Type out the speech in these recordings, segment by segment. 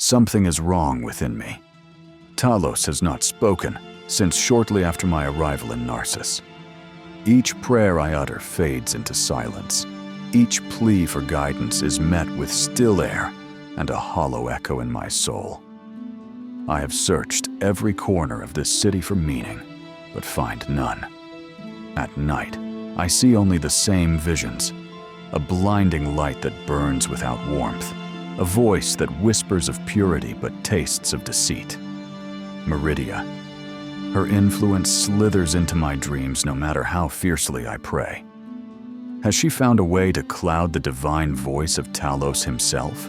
Something is wrong within me. Talos has not spoken since shortly after my arrival in Narcissus. Each prayer I utter fades into silence. Each plea for guidance is met with still air and a hollow echo in my soul. I have searched every corner of this city for meaning, but find none. At night, I see only the same visions, a blinding light that burns without warmth, a voice that whispers of purity but tastes of deceit. Meridia. Her influence slithers into my dreams no matter how fiercely I pray. Has she found a way to cloud the divine voice of Talos himself?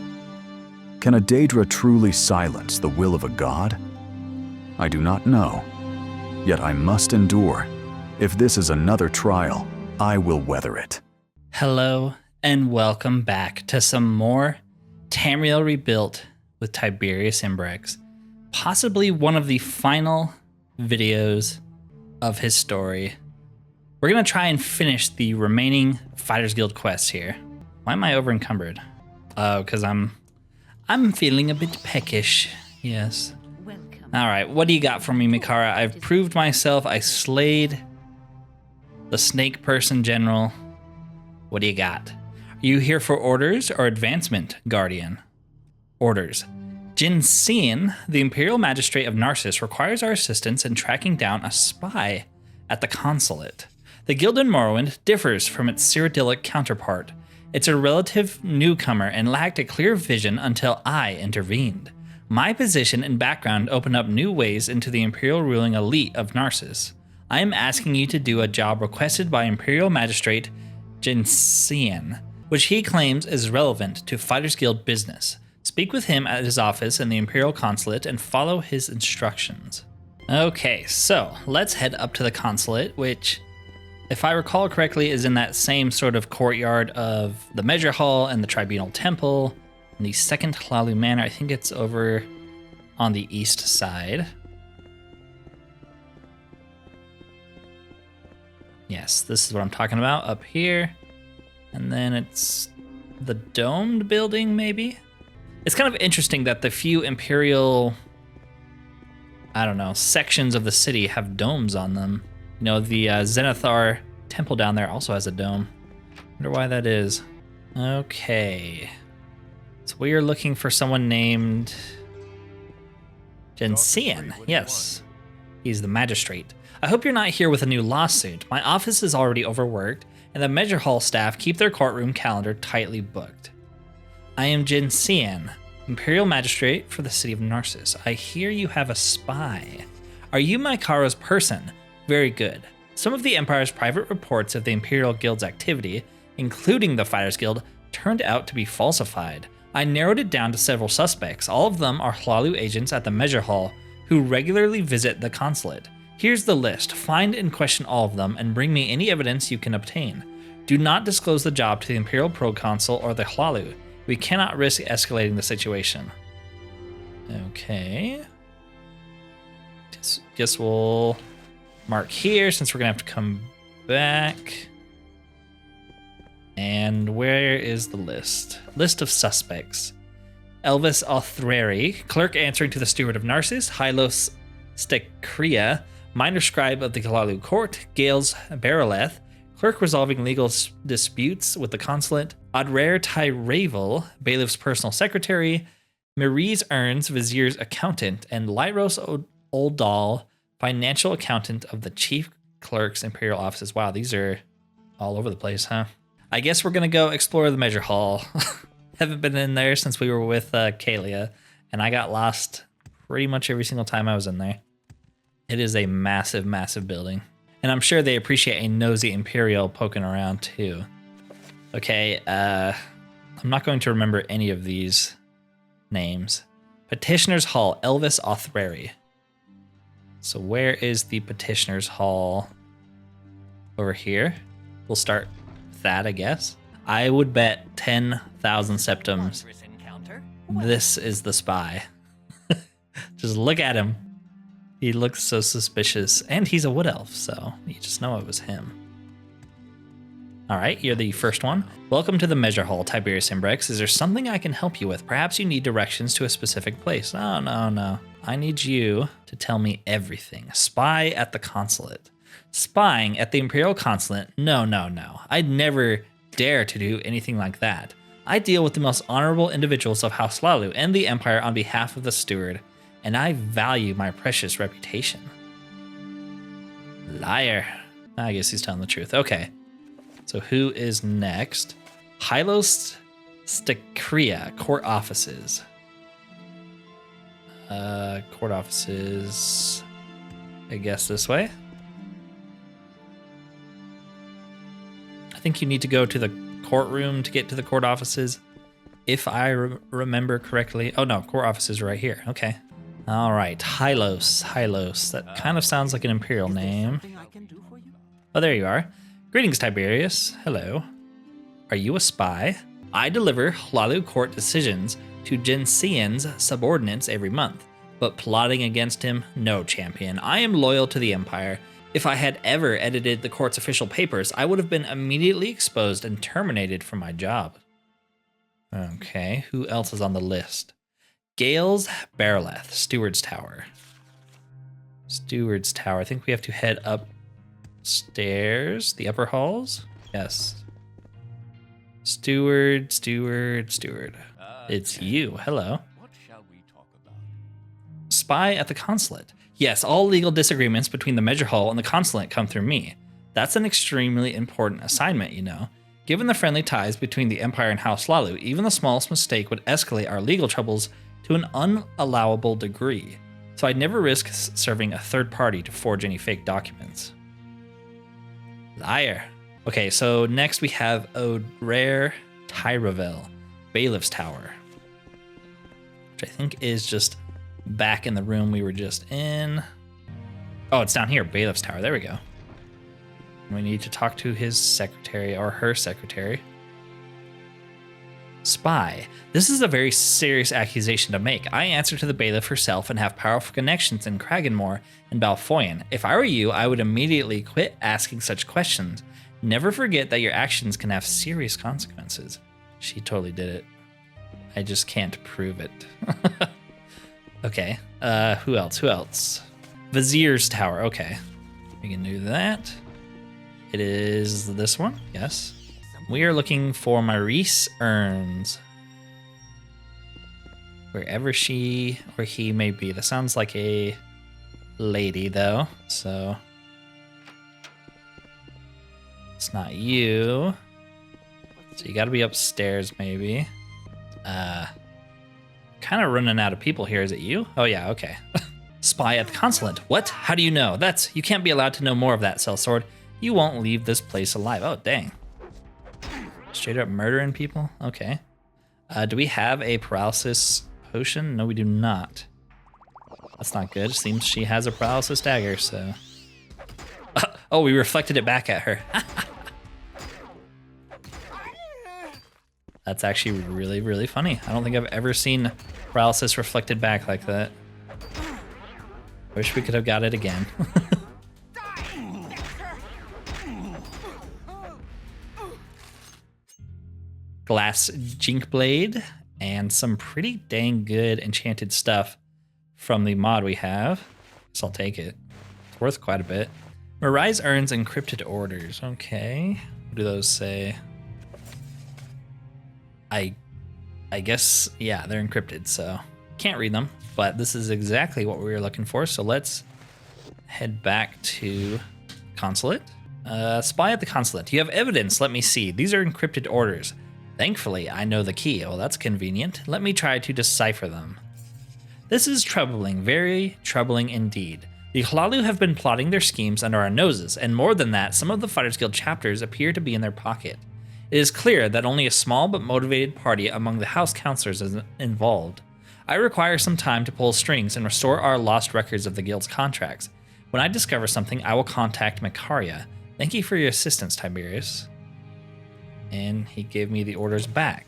Can a Daedra truly silence the will of a god? I do not know. Yet I must endure. If this is another trial, I will weather it. Hello and welcome back to some more Tamriel Rebuilt with Tiberius Imbrex. Possibly one of the final videos of his story. We're going to try and finish the remaining Fighters Guild quests here. Why am I over encumbered? Oh, because I'm feeling a bit peckish. Yes. Welcome. All right, what do you got for me, Mikara? I've proved myself. I slayed the snake person general. What do you got? Are you here for orders or advancement, Guardian? Orders. Jinsean, the Imperial Magistrate of Narcissus, requires our assistance in tracking down a spy at the Consulate. The Guild in Morrowind differs from its Cyrodiilic counterpart. It's a relative newcomer and lacked a clear vision until I intervened. My position and background opened up new ways into the Imperial ruling elite of Narcissus. I am asking you to do a job requested by Imperial Magistrate Jinsean, which he claims is relevant to Fighters Guild business. Speak with him at his office in the Imperial Consulate and follow his instructions. Okay, so let's head up to the Consulate, which, if I recall correctly, is in that same sort of courtyard of the Measure Hall and the Tribunal Temple and the Second Hlaalu Manor. I think it's over on the east side. Yes, this is what I'm talking about, up here. And then it's the domed building, maybe? It's kind of interesting that the few Imperial, I don't know, sections of the city have domes on them. You know, the Zenithar temple down there also has a dome. Wonder why that is. Okay. So we are looking for someone named Jinsean. Yes. He's the magistrate. I hope you're not here with a new lawsuit. My office is already overworked, and the Measure Hall staff keep their courtroom calendar tightly booked. I am Jinsean, Imperial Magistrate for the city of Narcissus. I hear you have a spy. Are you Mikara's person? Very good. Some of the Empire's private reports of the Imperial Guild's activity, including the Fighters Guild, turned out to be falsified. I narrowed it down to several suspects. All of them are Hlaalu agents at the Measure Hall who regularly visit the Consulate. Here's the list. Find and question all of them and bring me any evidence you can obtain. Do not disclose the job to the Imperial Proconsul or the Hlaalu. We cannot risk escalating the situation. Okay. Guess we'll mark here since we're gonna have to come back. And where is the list? List of suspects. Elvis Othreri, clerk answering to the Steward of Narcissus. Hylos Stekria, minor scribe of the Hlaalu court. Gales Barileth, clerk resolving legal disputes with the consulate. Adrer Tyravel, bailiff's personal secretary. Maurice Earns, vizier's accountant. And Lyros Oldal, financial accountant of the chief clerk's imperial offices. Wow, these are all over the place, huh? I guess we're gonna go explore the Measure Hall. Haven't been in there since we were with Kalia, and I got lost pretty much every single time I was in there. It is a massive, massive building. And I'm sure they appreciate a nosy Imperial poking around too. Okay, I'm not going to remember any of these names. Petitioner's Hall, Elvis Othreri. So where is the Petitioner's Hall? Over here. We'll start with that, I guess. I would bet 10,000 septims this is the spy. Just look at him. He looks so suspicious. And he's a wood elf, so you just know it was him. All right, you're the first one. Welcome to the Measure Hall, Tiberius Imbrex. Is there something I can help you with? Perhaps you need directions to a specific place. Oh, no. I need you to tell me everything. Spy at the Consulate. Spying at the Imperial Consulate? No. I'd never dare to do anything like that. I deal with the most honorable individuals of House Hlaalu and the Empire on behalf of the Steward, and I value my precious reputation. Liar. I guess he's telling the truth. Okay. So who is next? Hylos Stakria, court offices. Court offices, I guess this way. I think you need to go to the courtroom to get to the court offices, if I remember correctly. Oh no, court offices right here. Okay. All right, Hylos. That kind of sounds like an imperial name. Oh, there you are. Greetings, Tiberius. Hello. Are you a spy? I deliver Hlaalu court decisions to Gensian's subordinates every month, but plotting against him, no, champion. I am loyal to the Empire. If I had ever edited the court's official papers, I would have been immediately exposed and terminated from my job. Okay, who else is on the list? Gales Barreleth, Steward's Tower. Steward's Tower. I think we have to head upstairs, the upper halls. Yes. Steward. It's you. Hello. What shall we talk about? Spy at the Consulate. Yes, all legal disagreements between the Measure Hall and the Consulate come through me. That's an extremely important assignment, you know. Given the friendly ties between the Empire and House Hlaalu, even the smallest mistake would escalate our legal troubles to an unallowable degree. So I'd never risk serving a third party to forge any fake documents. Liar. Okay, so next we have Rare Tyravel, Bailiff's Tower, which I think is just back in the room we were just in. Oh, it's down here, Bailiff's Tower. There we go. We need to talk to his secretary or her secretary. Spy. This is a very serious accusation to make. I answer to the bailiff herself and have powerful connections in Kraganmore and Balfoyan. If I were you, I would immediately quit asking such questions. Never forget that your actions can have serious consequences. She totally did it. I just can't prove it. Okay, who else? Vizier's Tower, okay. We can do that. It is this one, yes. We are looking for Maurice Earns. Wherever she or he may be. That sounds like a lady, though, so... It's not you. So you gotta be upstairs, maybe. Kind of running out of people here. Is it you? Oh, yeah, okay. Spy at the Consulate. What? How do you know? You can't be allowed to know more of that, sellsword. You won't leave this place alive. Oh, dang. Straight up murdering people? Okay. Do we have a paralysis potion? No, we do not. That's not good. Seems she has a paralysis dagger, so... Oh, we reflected it back at her. That's actually really, really funny. I don't think I've ever seen paralysis reflected back like that. Wish we could have got it again. Glass Jink Blade and some pretty dang good enchanted stuff from the mod we have. So I'll take it. It's worth quite a bit. Marais earns encrypted orders. Okay. What do those say? I guess, yeah, they're encrypted, so can't read them, but this is exactly what we were looking for. So let's head back to Consulate. Spy at the Consulate. You have evidence. Let me see. These are encrypted orders. Thankfully, I know the key. Well, that's convenient. Let me try to decipher them. This is troubling, very troubling indeed. The Hlaalu have been plotting their schemes under our noses, and more than that, some of the Fighters Guild chapters appear to be in their pocket. It is clear that only a small but motivated party among the House Counselors is involved. I require some time to pull strings and restore our lost records of the Guild's contracts. When I discover something, I will contact Macaria. Thank you for your assistance, Tiberius. And he gave me the orders back.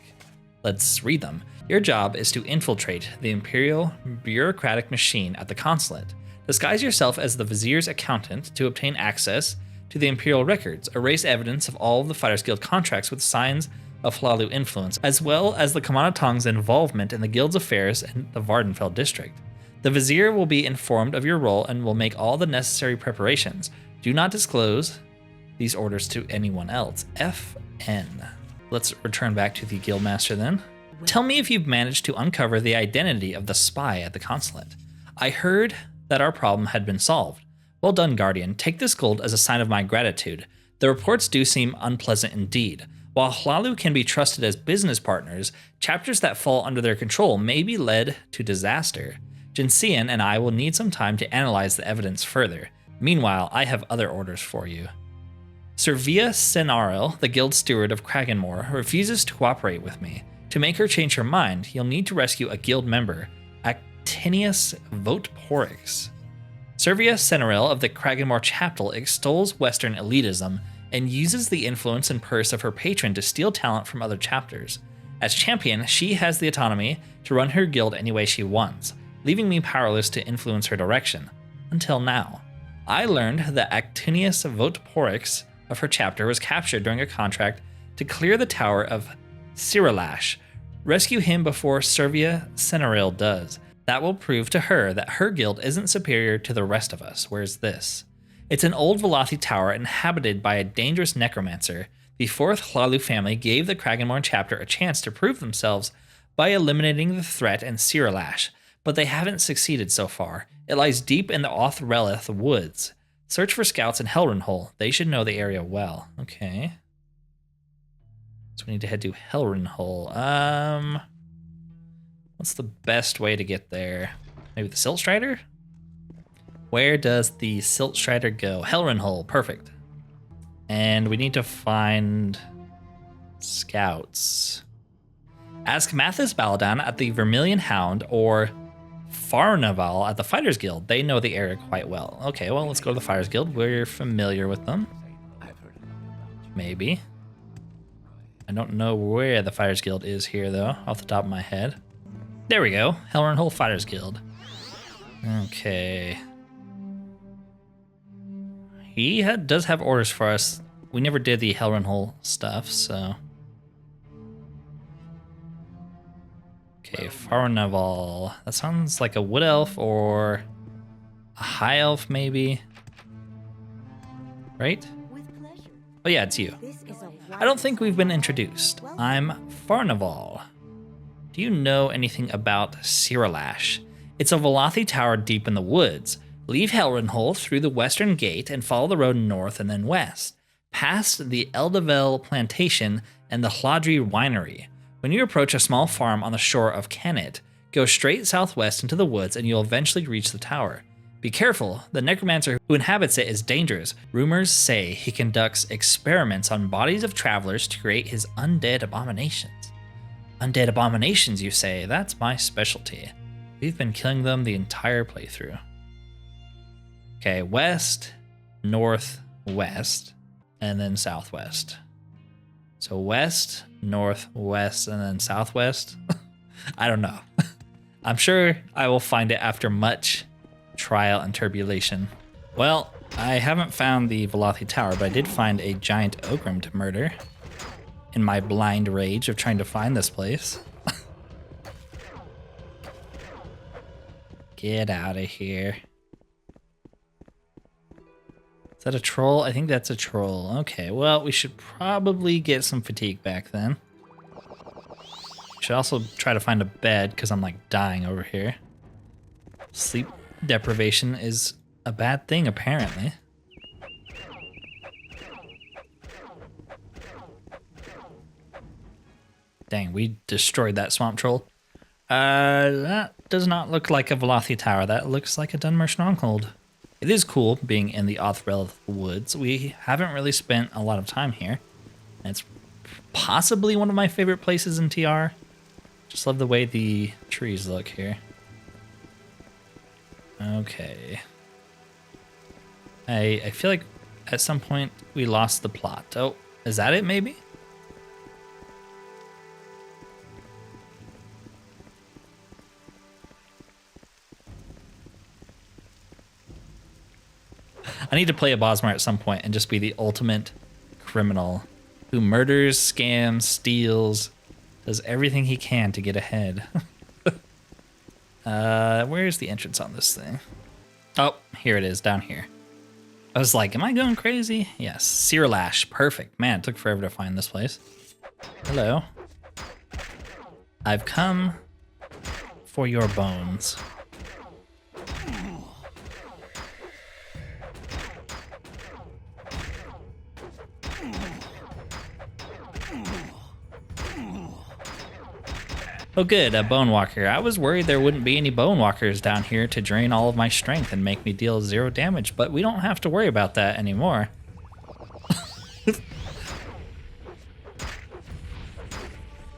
Let's read them. Your job is to infiltrate the Imperial bureaucratic machine at the Consulate. Disguise yourself as the Vizier's accountant to obtain access to the Imperial records, erase evidence of all of the Fighters Guild contracts with signs of Hlaalu influence, as well as the Kamana Tong's involvement in the guild's affairs in the Vardenfell district. The Vizier will be informed of your role and will make all the necessary preparations. Do not disclose these orders to anyone else. FN. Let's return back to the Guildmaster then. Tell me if you've managed to uncover the identity of the spy at the Consulate. I heard that our problem had been solved. Well done, Guardian. Take this gold as a sign of my gratitude. The reports do seem unpleasant indeed. While Hlaalu can be trusted as business partners, chapters that fall under their control may be led to disaster. Jinxian and I will need some time to analyze the evidence further. Meanwhile, I have other orders for you. Servia Senarel, the guild steward of Kraganmore, refuses to cooperate with me. To make her change her mind, you'll need to rescue a guild member, Auctinius Voteporix. Servia Senarel of the Kraganmore chapter extols Western elitism and uses the influence and purse of her patron to steal talent from other chapters. As champion, she has the autonomy to run her guild any way she wants, leaving me powerless to influence her direction. Until now. I learned that Auctinius Voteporix of her chapter was captured during a contract to clear the tower of Sirrilash. Rescue him before Servia Senarel does. That will prove to her that her guild isn't superior to the rest of us. Where's this? It's an old Velothi tower inhabited by a dangerous necromancer. The 4th Hlaalu family gave the Kraganmore chapter a chance to prove themselves by eliminating the threat in Sirrilash, but they haven't succeeded so far. It lies deep in the Othrelith woods. Search for scouts in Helrenhol. They should know the area well. Okay. So we need to head to Helrenhol. What's the best way to get there? Maybe the Silt Strider? Where does the Silt Strider go? Helrenhol, perfect. And we need to find scouts. Ask Mathis Baladan at the Vermilion Hound or Farnaval at the Fighters Guild. They know the area quite well. Okay, well, let's go to the Fighters Guild. We're familiar with them. Maybe. I don't know where the Fighters Guild is here, though, off the top of my head. There we go. Helrenhol Fighters Guild. Okay. He does have orders for us. We never did the Helrenhol stuff, so... Okay, Farnaval. That sounds like a wood elf or a high elf, maybe. Right? Oh yeah, it's you. I don't think we've been introduced. I'm Farnaval. Do you know anything about Sirrilash? It's a Velothi tower deep in the woods. Leave Helrenhol through the western gate and follow the road north and then west, past the Eldevel plantation and the Hladri winery. When you approach a small farm on the shore of Kennet, go straight southwest into the woods and you'll eventually reach the tower. Be careful, the necromancer who inhabits it is dangerous. Rumors say he conducts experiments on bodies of travelers to create his undead abominations. Undead abominations, you say? That's my specialty. We've been killing them the entire playthrough. Okay, west, north, west, and then southwest. So west, north, west, and then southwest? I don't know. I'm sure I will find it after much trial and tribulation. Well, I haven't found the Velothi Tower, but I did find a giant Ogrim to murder in my blind rage of trying to find this place. Get out of here. Is that a troll? I think that's a troll. Okay, well, we should probably get some fatigue back then. Should also try to find a bed because I'm like dying over here. Sleep deprivation is a bad thing, apparently. Dang, we destroyed that swamp troll. That does not look like a Velothi Tower. That looks like a Dunmer Stronghold. It is cool being in the Othrelith woods. We haven't really spent a lot of time here. And it's possibly one of my favorite places in TR. Just love the way the trees look here. Okay. I feel like at some point we lost the plot. Oh, is that it maybe? I need to play a Bosmer at some point and just be the ultimate criminal who murders, scams, steals, does everything he can to get ahead. Where's the entrance on this thing? Oh, here it is, down here. I was like, am I going crazy? Yes, Sirrilash, perfect. Man, it took forever to find this place. Hello. I've come for your bones. Oh good, a Bone Walker. I was worried there wouldn't be any Bone Walkers down here to drain all of my strength and make me deal 0 damage, but we don't have to worry about that anymore.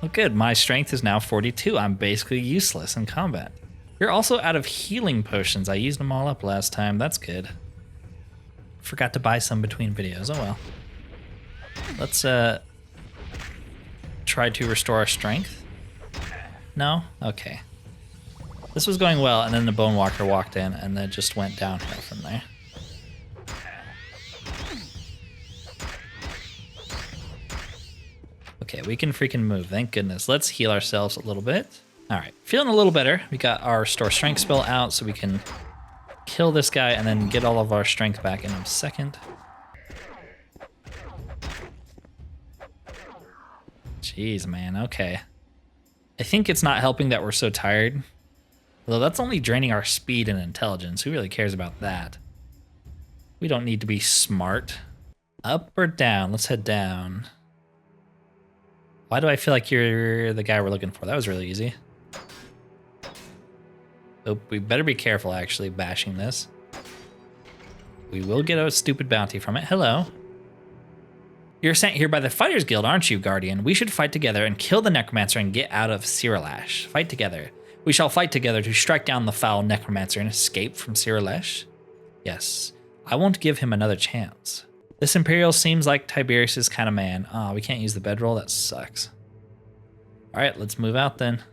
Well good, my strength is now 42. I'm basically useless in combat. You're also out of healing potions. I used them all up last time. That's good. Forgot to buy some between videos. Oh well. Let's try to restore our strength. No? Okay. This was going well, and then the Bone Walker walked in, and then just went downhill from there. Okay, we can freaking move, thank goodness. Let's heal ourselves a little bit. All right, feeling a little better. We got our Restore Strength spell out, so we can kill this guy and then get all of our strength back in a second. Jeez, man, okay. I think it's not helping that we're so tired. Although that's only draining our speed and intelligence. Who really cares about that? We don't need to be smart. Up or down? Let's head down. Why do I feel like you're the guy we're looking for? That was really easy. Oh, we better be careful actually bashing this. We will get a stupid bounty from it. Hello. You're sent here by the Fighters Guild, aren't you, Guardian? We should fight together and kill the Necromancer and get out of Sirrilash. Fight together. We shall fight together to strike down the foul Necromancer and escape from Sirrilash. Yes, I won't give him another chance. This Imperial seems like Tiberius' kind of man. Oh, we can't use the bedroll? That sucks. Alright, let's move out then.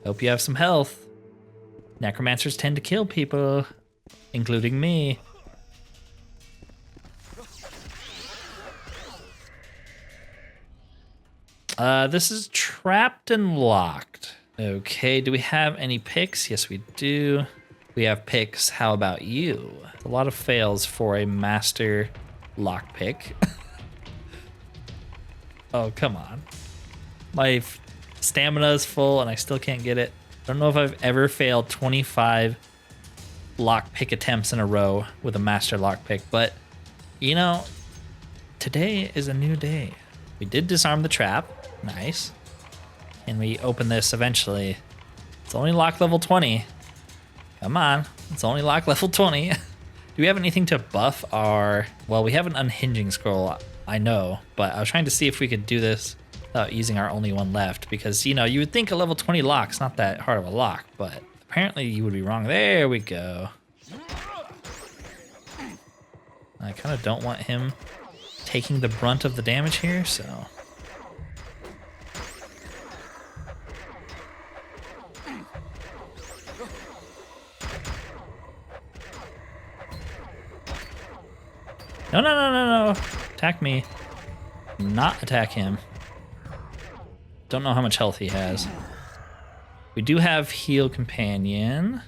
Hope you have some health. Necromancers tend to kill people, including me. This is trapped and locked. Okay, do we have any picks? Yes, we do. We have picks. How about you? A lot of fails for a master lockpick. Oh, come on. My stamina is full and I still can't get it. I don't know if I've ever failed 25 lockpick attempts in a row with a master lockpick, but you know, today is a new day. We did disarm the trap. Nice. Can we open this eventually? It's only lock level 20. Come on. It's only lock level 20. Do we have anything to buff our... Well, we have an unhinging scroll, I know, but I was trying to see if we could do this without using our only one left, because, you know, you would think a level 20 lock's not that hard of a lock, but apparently you would be wrong. There we go. I kind of don't want him taking the brunt of the damage here, so... No, no, no, no, no. Attack me. Not attack him. Don't know how much health he has. We do have Heal Companion.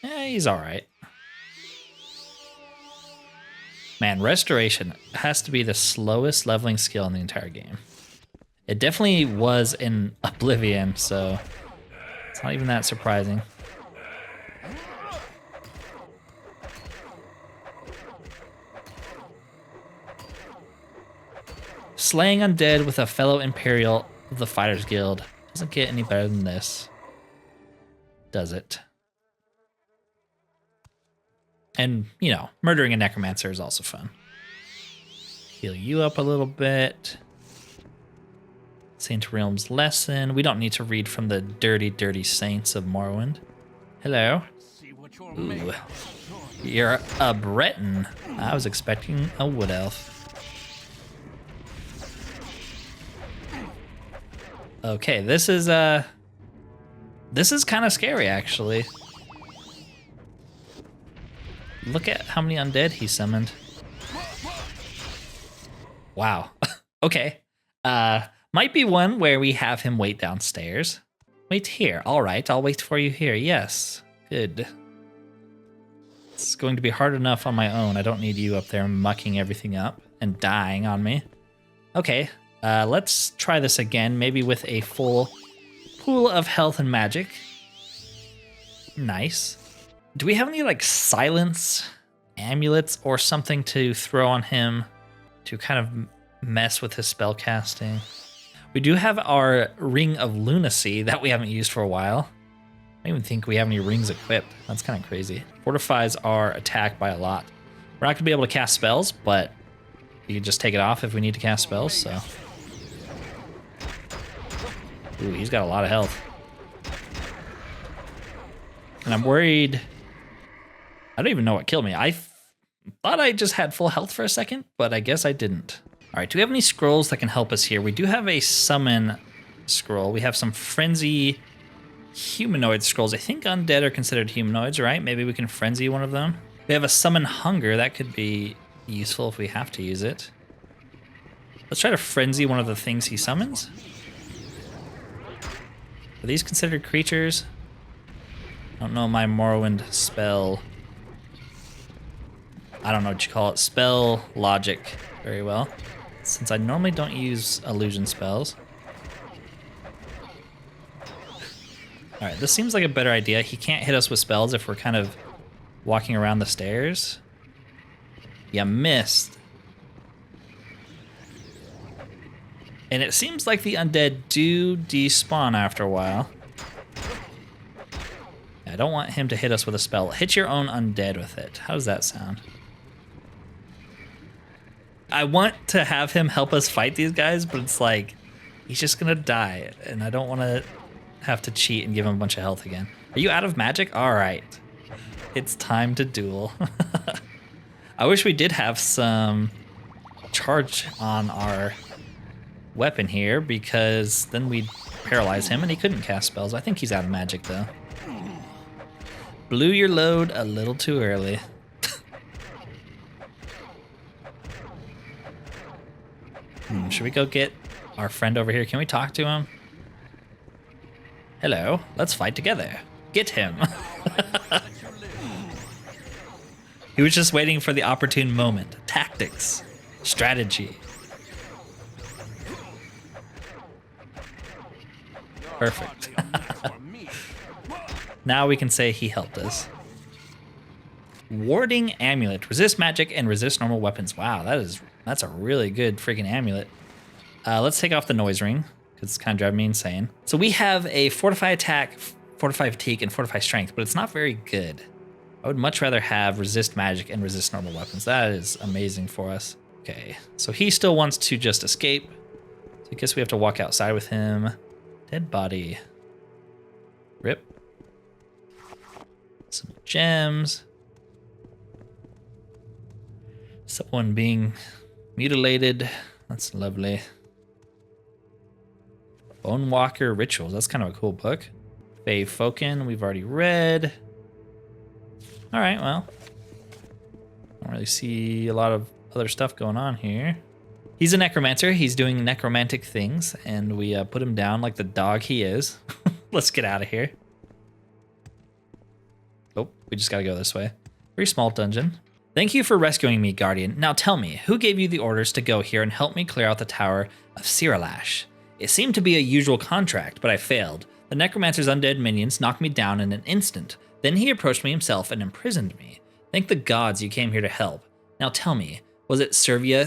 Yeah, he's alright. Man, Restoration has to be the slowest leveling skill in the entire game. It definitely was in Oblivion, so it's not even that surprising. Slaying undead with a fellow Imperial of the Fighters Guild. Doesn't get any better than this. Does it? And, you know, murdering a Necromancer is also fun. Heal you up a little bit. Saint Realm's Lesson. We don't need to read from the dirty, dirty saints of Morrowind. Hello. Ooh. You're a Breton. I was expecting a Wood Elf. Okay, this is kind of scary, actually. Look at how many undead he summoned. Wow. Okay. Might be one where we have him wait downstairs. Wait here. All right, I'll wait for you here. Yes. Good. It's going to be hard enough on my own. I don't need you up there mucking everything up and dying on me. Okay, let's try this again, maybe with a full pool of health and magic. Nice. Do we have any, like, silence amulets or something to throw on him to kind of mess with his spell casting? We do have our Ring of Lunacy that we haven't used for a while. I don't even think we have any rings equipped. That's kind of crazy. Fortifies our attack by a lot. We're not going to be able to cast spells, but you can just take it off if we need to cast spells, so. Ooh, he's got a lot of health. And I'm worried. I don't even know what killed me. I thought I just had full health for a second, but I guess I didn't. All right, do we have any scrolls that can help us here? We do have a summon scroll. We have some frenzy humanoid scrolls. I think undead are considered humanoids, right? Maybe we can frenzy one of them. We have a summon hunger. That could be useful if we have to use it. Let's try to frenzy one of the things he summons. Are these considered creatures? I don't know my Morrowind spell. I don't know what you call it. Spell logic very well, since I normally don't use illusion spells. All right, this seems like a better idea. He can't hit us with spells if we're kind of walking around the stairs. You missed. And it seems like the undead do despawn after a while. I don't want him to hit us with a spell. Hit your own undead with it. How does that sound? I want to have him help us fight these guys, but it's like, he's just gonna die, and I don't want to have to cheat and give him a bunch of health again. Are you out of magic? All right. It's time to duel. I wish we did have some charge on our weapon here, because then we'd paralyze him and he couldn't cast spells. I think he's out of magic, though. Blew your load a little too early. Should we go get our friend over here? Can we talk to him? Hello, let's fight together. Get him. He was just waiting for the opportune moment. Tactics, strategy. Perfect. Now we can say he helped us. Warding amulet. Resist magic and resist normal weapons. Wow, that's a really good freaking amulet. Let's take off the noise ring, because it's kind of driving me insane. So we have a fortify attack, fortify fatigue, and fortify strength, but it's not very good. I would much rather have resist magic and resist normal weapons. That is amazing for us. Okay, so he still wants to just escape. So I guess we have to walk outside with him. Dead body. Rip. Some gems. Someone being mutilated. That's lovely. Bone Walker Rituals. That's kind of a cool book. Fae Foken, we've already read. All right, well. Don't really see a lot of other stuff going on here. He's a necromancer. He's doing necromantic things, and we put him down like the dog he is. Let's get out of here. Oh, we just gotta go this way. Very small dungeon. Thank you for rescuing me, Guardian. Now tell me, who gave you the orders to go here and help me clear out the tower of Sirrilash? It seemed to be a usual contract, but I failed. The necromancer's undead minions knocked me down in an instant. Then he approached me himself and imprisoned me. Thank the gods you came here to help. Now tell me, was it Servia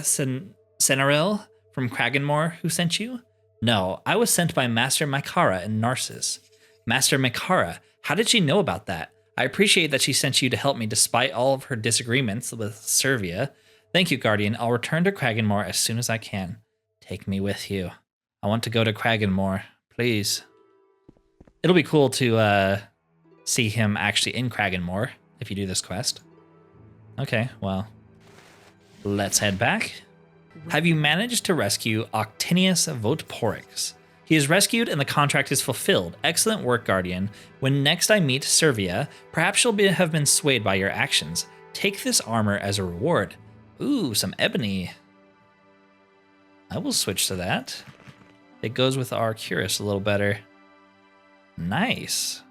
Senaril from Kraganmore who sent you? No, I was sent by Master Makara in Narcissus. Master Makara, how did she know about that? I appreciate that she sent you to help me despite all of her disagreements with Servia. Thank you, Guardian. I'll return to Kraganmore as soon as I can. Take me with you. I want to go to Kraganmore, please. It'll be cool to see him actually in Kraganmore if you do this quest. Okay, well, let's head back. Have you managed to rescue Auctinius Voteporix? He is rescued and the contract is fulfilled. Excellent work, Guardian. When next I meet Servia, perhaps she'll have been swayed by your actions. Take this armor as a reward. Ooh, some ebony. I will switch to that. It goes with our cuirass a little better. Nice.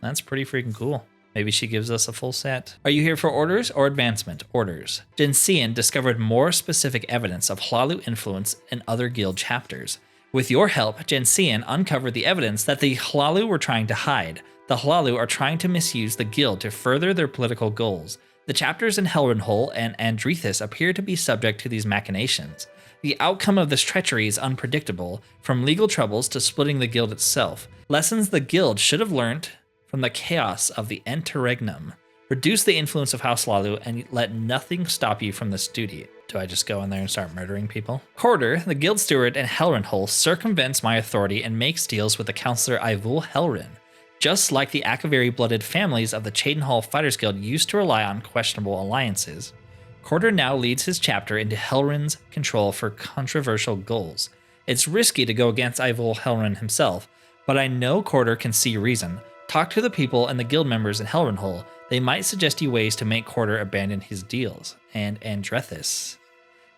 That's pretty freaking cool. Maybe she gives us a full set. Are you here for orders or advancement? Orders. Genscian discovered more specific evidence of Hlaalu influence in other guild chapters. With your help, Genscian uncovered the evidence that the Hlaalu were trying to hide. The Hlaalu are trying to misuse the guild to further their political goals. The chapters in Helrenhol and Andrethis appear to be subject to these machinations. The outcome of this treachery is unpredictable, from legal troubles to splitting the guild itself. Lessons the guild should have learned from the chaos of the Interregnum. Reduce the influence of House Hlaalu and let nothing stop you from this duty. Do I just go in there and start murdering people? Corder, the guild steward in Helrenhol, circumvents my authority and makes deals with the counselor Ivul Helrin. Just like the Akavari-blooded families of the Cheydinhal Fighters Guild used to rely on questionable alliances, Corder now leads his chapter into Helrin's control for controversial goals. It's risky to go against Ivul Helrin himself, but I know Corder can see reason. Talk to the people and the guild members in Helrenhol. They might suggest you ways to make Corder abandon his deals. And Andrethis.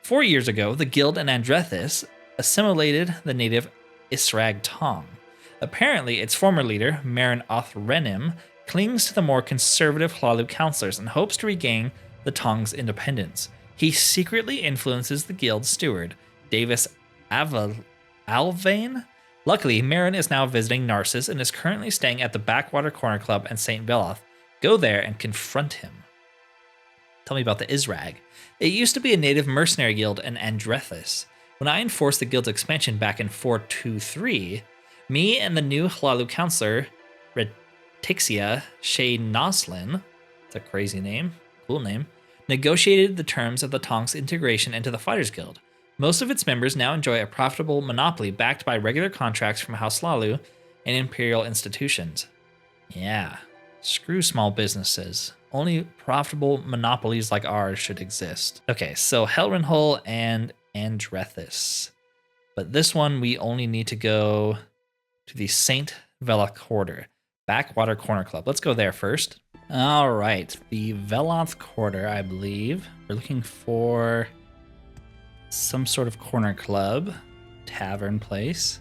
4 years ago, the guild and Andrethis assimilated the native Israg Tong. Apparently, its former leader, Marin Othrenim, clings to the more conservative Hlaalu counselors and hopes to regain the Tong's independence. He secretly influences the guild steward, Davis Alvain. Luckily, Marin is now visiting Narcissus and is currently staying at the Backwater Corner Club in St. Veloth. Go there and confront him. Tell me about the Israg. It used to be a native mercenary guild in Andrethis. When I enforced the guild's expansion back in 423, me and the new Hlaalu counselor, Retixia Shay Noslin, it's a crazy name, cool name, negotiated the terms of the Tong's integration into the Fighters Guild. Most of its members now enjoy a profitable monopoly backed by regular contracts from House Hlaalu and imperial institutions. Yeah, screw small businesses. Only profitable monopolies like ours should exist. Okay, so Helrenhol and Andrethis. But this one, we only need to go to the St. Veloth Quarter, Backwater Corner Club. Let's go there first. All right, the Veloth Quarter, I believe. We're looking for some sort of corner club, tavern place.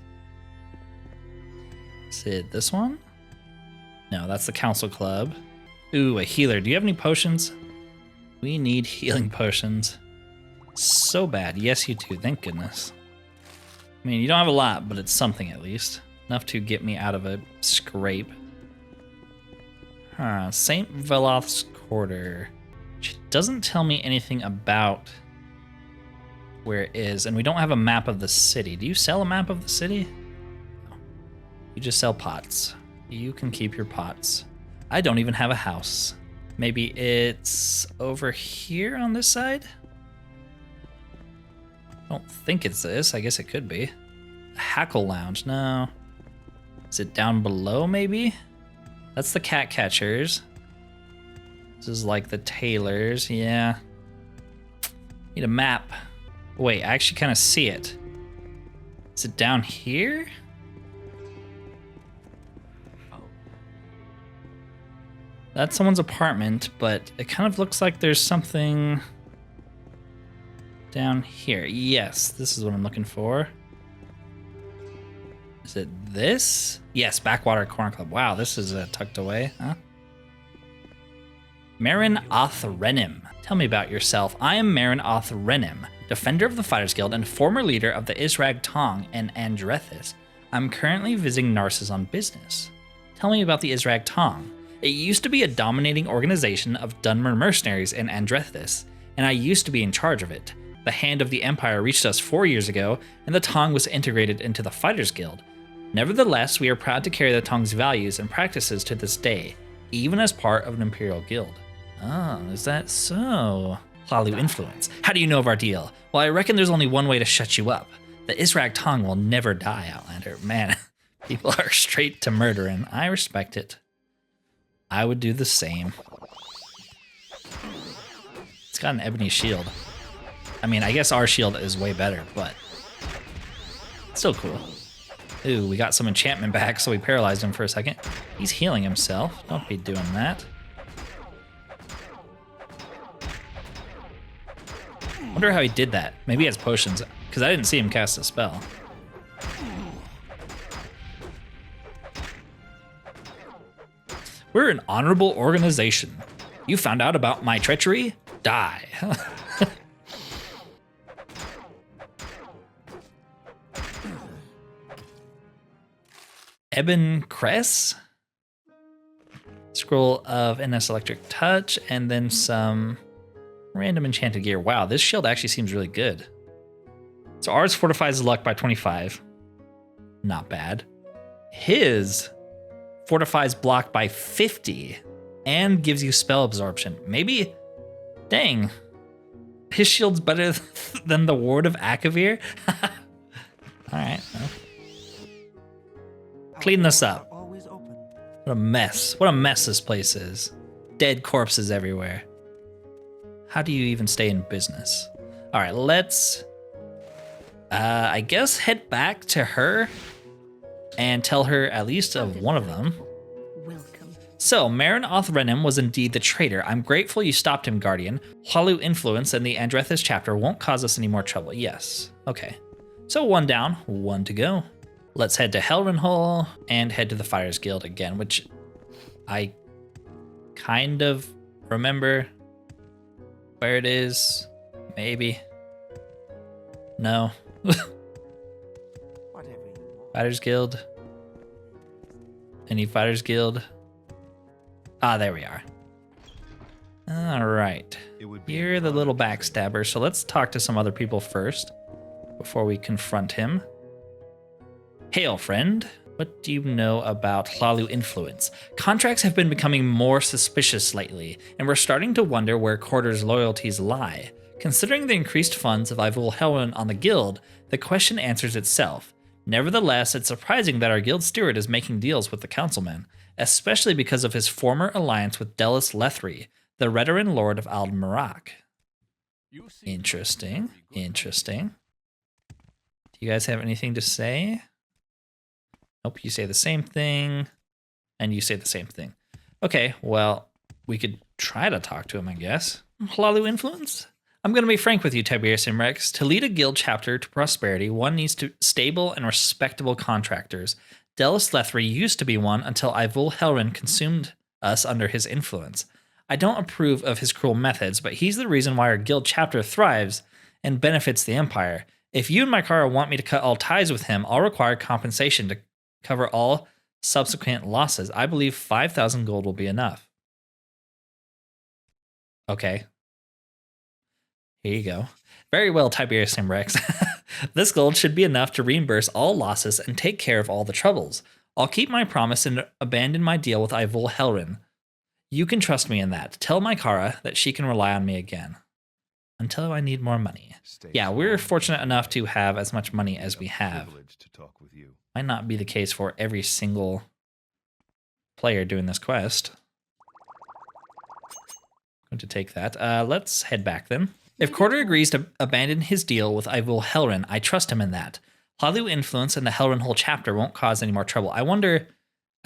Is it this one? No, that's the council club. Ooh, a healer. Do you have any potions? We need healing potions. So bad. Yes, you do. Thank goodness. I mean, you don't have a lot, but it's something at least. Enough to get me out of a scrape. St. Veloth's Quarter. Which doesn't tell me anything about where it is, and we don't have a map of the city. Do you sell a map of the city? No. You just sell pots. You can keep your pots. I don't even have a house. Maybe it's over here on this side? I don't think it's this. I guess it could be. Hackle Lounge. No. Is it down below, maybe? That's the cat catchers. This is like the tailors. Yeah. Need a map. Wait, I actually kind of see it. Is it down here? That's someone's apartment, but it kind of looks like there's something down here. Yes, this is what I'm looking for. Is it this? Yes, Backwater Corner Club. Wow, this is tucked away, huh? Marin Othrenim. Tell me about yourself. I am Marin Othrenim, defender of the Fighters Guild and former leader of the Israg Tong and Andrethis. I'm currently visiting Narcissus on business. Tell me about the Israg Tong. It used to be a dominating organization of Dunmer mercenaries in Andrethis, and I used to be in charge of it. The Hand of the Empire reached us 4 years ago, and the Tong was integrated into the Fighters Guild. Nevertheless, we are proud to carry the Tong's values and practices to this day, even as part of an Imperial Guild. Oh, is that so? Hlaalu Influence. How do you know of our deal? Well, I reckon there's only one way to shut you up. The Israg Tong will never die, Outlander. Man, people are straight to murdering. I respect it. I would do the same. It's got an ebony shield. I mean, I guess our shield is way better, but still cool. Ooh, we got some enchantment back, so we paralyzed him for a second. He's healing himself. Don't be doing that. Wonder how he did that. Maybe he has potions, because I didn't see him cast a spell. We're an honorable organization. You found out about my treachery? Die. Ebon Cress? Scroll of NS Electric Touch, and then some random enchanted gear. Wow, this shield actually seems really good. So ours fortifies luck by 25. Not bad. His fortifies block by 50 and gives you spell absorption. Maybe, dang, his shield's better than the Ward of Akavir? All right. Well. Clean this up. What a mess. What a mess this place is. Dead corpses everywhere. How do you even stay in business? All right, let's, I guess, head back to her and tell her at least of one of them. Welcome. So, Marin Othrenim was indeed the traitor. I'm grateful you stopped him, Guardian. Hlaalu Influence and the Andrethis chapter won't cause us any more trouble. Yes. Okay. So, one down, one to go. Let's head to Helrenhall and head to the Fighters Guild again, which I kind of remember where it is. Maybe. No. Fighters Guild. Any Fighters Guild? Ah, there we are. All right. You're the little backstabber, so let's talk to some other people first before we confront him. Hail, friend. What do you know about Hlaalu Influence? Contracts have been becoming more suspicious lately, and we're starting to wonder where Quarter's loyalties lie. Considering the increased funds of Ivul Helwyn on the guild, the question answers itself. Nevertheless, it's surprising that our guild steward is making deals with the councilman, especially because of his former alliance with Delis Lethri, the Redarin Lord of Aldmarak. Interesting. Interesting. Do you guys have anything to say? Nope, you say the same thing, and you say the same thing. Okay, well, we could try to talk to him, I guess. Hlaalu Influence? I'm going to be frank with you, Tiberius and Rex. To lead a guild chapter to prosperity, one needs to stable and respectable contractors. Delis Lethri used to be one until Ivul Helwyn consumed us under his influence. I don't approve of his cruel methods, but he's the reason why our guild chapter thrives and benefits the Empire. If you and Mykara want me to cut all ties with him, I'll require compensation to cover all subsequent losses. I believe 5,000 gold will be enough. Okay. Here you go. Very well, Tiberius and Rex. This gold should be enough to reimburse all losses and take care of all the troubles. I'll keep my promise and abandon my deal with Ivul Helwyn. You can trust me in that. Tell Mykara that she can rely on me again. Until I need more money. Yeah, we're fortunate enough to have as much money as we have. Might not be the case for every single player doing this quest. Going to take that. Let's head back then. If Quarter agrees to abandon his deal with Ivul Helwyn, I trust him in that. Hlaalu Influence and the Helrenhall chapter won't cause any more trouble. I wonder,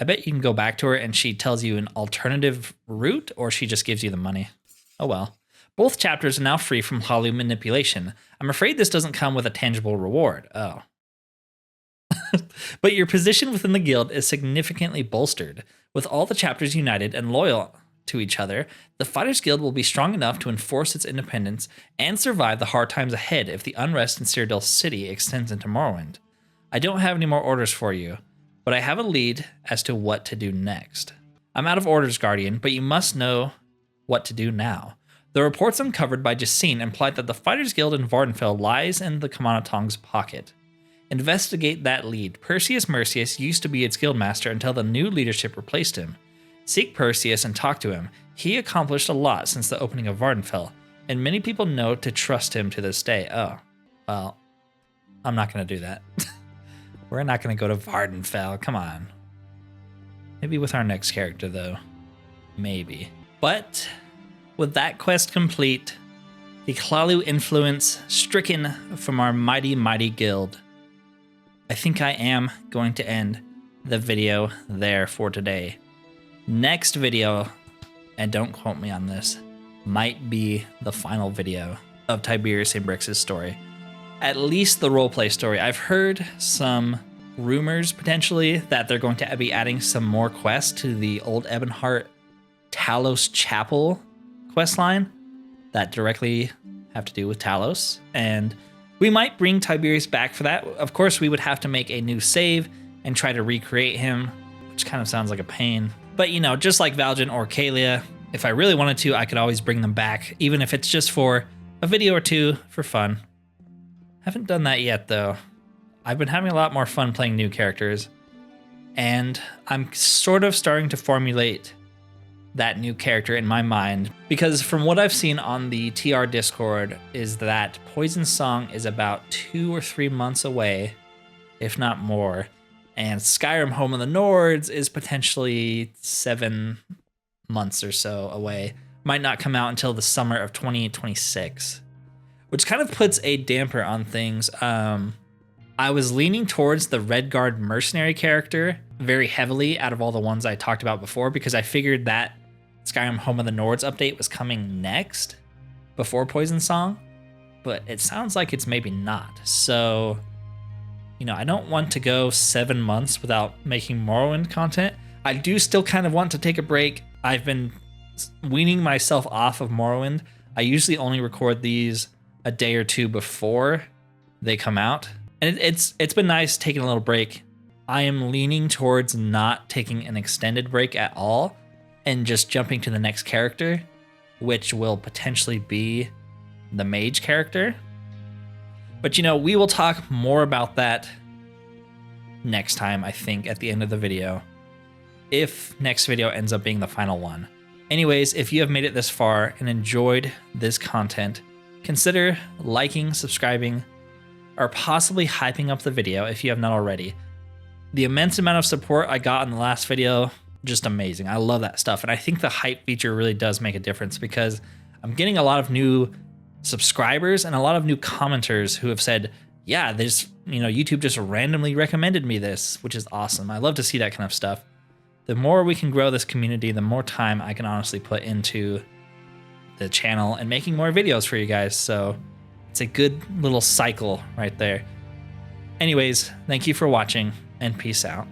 I bet you can go back to her and she tells you an alternative route, or she just gives you the money. Oh well. Both chapters are now free from Hlaalu manipulation. I'm afraid this doesn't come with a tangible reward. Oh. But your position within the guild is significantly bolstered. With all the chapters united and loyal to each other, the Fighters Guild will be strong enough to enforce its independence and survive the hard times ahead if the unrest in Cyrodiil City extends into Morrowind. I don't have any more orders for you, but I have a lead as to what to do next. I'm out of orders, Guardian, but you must know what to do now. The reports uncovered by Jacine implied that the Fighters Guild in Vardenfell lies in the Kamanatong's pocket. Investigate that lead. Perseus Mercius used to be its guildmaster until the new leadership replaced him. Seek Perseus and talk to him. He accomplished a lot since the opening of Vardenfell, and many people know to trust him to this day. Oh, well, I'm not going to do that. We're not going to go to Vardenfell. Come on. Maybe with our next character, though. Maybe. But with that quest complete, the Hlaalu Influence stricken from our mighty, mighty guild, I think I am going to end the video there for today. Next video, and don't quote me on this, might be the final video of Tiberius Imbrex's story. At least the roleplay story. I've heard some rumors potentially that they're going to be adding some more quests to the Old Ebonheart Talos Chapel questline that directly have to do with Talos. And we might bring Tiberius back for that. Of course, we would have to make a new save and try to recreate him, which kind of sounds like a pain. But, you know, just like Valjean or Kalia, if I really wanted to, I could always bring them back, even if it's just for a video or two for fun. Haven't done that yet, though. I've been having a lot more fun playing new characters, and I'm sort of starting to formulate that new character in my mind, because from what I've seen on the TR Discord is that Poison Song is about 2 or 3 months away, if not more, and Skyrim Home of the Nords is potentially 7 months or so away. Might not come out until the summer of 2026, which kind of puts a damper on things. I was leaning towards the Redguard mercenary character very heavily out of all the ones I talked about before, because I figured that Skyrim Home of the Nords update was coming next before Poison Song, but it sounds like it's maybe not. So, you know, I don't want to go 7 months without making Morrowind content. I do still kind of want to take a break. I've been weaning myself off of Morrowind. I usually only record these a day or two before they come out, and it's been nice taking a little break. I am leaning towards not taking an extended break at all and just jumping to the next character, which will potentially be the mage character. But, you know, we will talk more about that next time, I think, at the end of the video, if next video ends up being the final one. Anyways, if you have made it this far and enjoyed this content, consider liking, subscribing, or possibly hyping up the video if you have not already. The immense amount of support I got in the last video, just amazing. I love that stuff. And I think the hype feature really does make a difference, because I'm getting a lot of new subscribers and a lot of new commenters who have said, yeah, this, you know, YouTube just randomly recommended me this, which is awesome. I love to see that kind of stuff. The more we can grow this community, the more time I can honestly put into the channel and making more videos for you guys. So it's a good little cycle right there. Anyways, thank you for watching, and peace out.